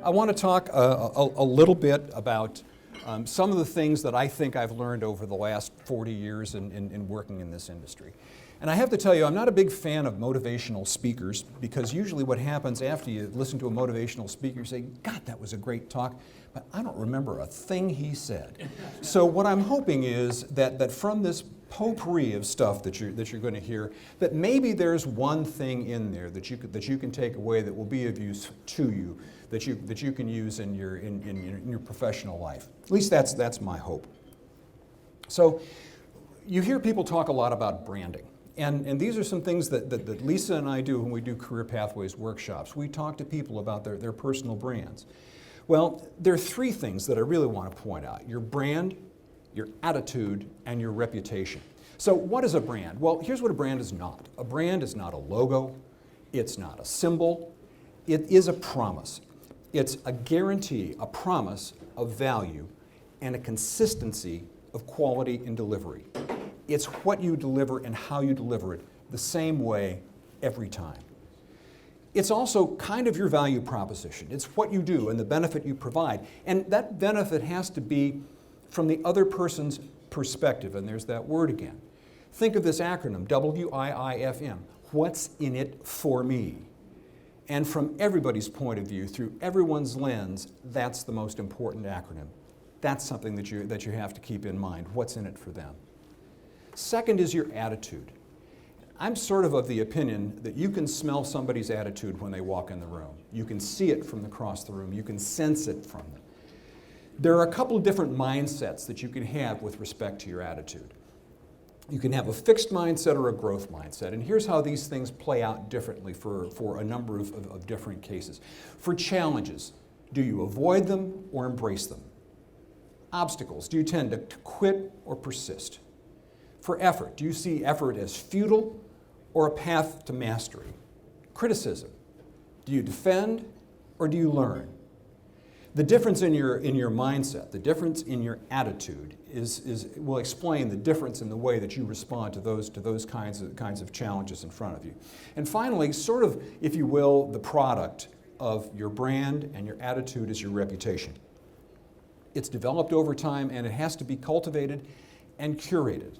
I want to talk a little bit about some of the things that I think I've learned over the last 40 years in working in this industry. And I have to tell you, I'm not a big fan of motivational speakers, because usually what happens after you listen to a motivational speaker, you say, God, that was a great talk, but I don't remember a thing he said. So what I'm hoping is that from this potpourri of stuff that you're going to hear, that maybe there's one thing in there that you can take away that will be of use to you, that you can use in your professional life. At least that's my hope. So you hear people talk a lot about branding. And these are some things that Lisa and I do when we do Career Pathways workshops. We talk to people about their personal brands. Well, there are three things that I really want to point out: your brand, your attitude, and your reputation. So what is a brand? Well, here's what a brand is not. A brand is not a logo. It's not a symbol. It is a promise. It's a guarantee, a promise of value, and a consistency of quality in delivery. It's what you deliver and how you deliver it the same way every time. It's also kind of your value proposition. It's what you do and the benefit you provide. And that benefit has to be from the other person's perspective, and there's that word again. Think of this acronym, WIIFM. What's in it for me? And from everybody's point of view, through everyone's lens, that's the most important acronym. That's something that you have to keep in mind. What's in it for them? Second is your attitude. I'm sort of the opinion that you can smell somebody's attitude when they walk in the room. You can see it from across the room. You can sense it from them. There are a couple of different mindsets that you can have with respect to your attitude. You can have a fixed mindset or a growth mindset. And here's how these things play out differently for a number of different cases. For challenges, do you avoid them or embrace them? Obstacles, do you tend to quit or persist? For effort, do you see effort as futile or a path to mastery? Criticism, do you defend or do you learn? The difference in your mindset, the difference in your attitude will explain the difference in the way that you respond to those kinds of challenges in front of you. And finally, sort of, if you will, the product of your brand and your attitude is your reputation. It's developed over time, and it has to be cultivated and curated.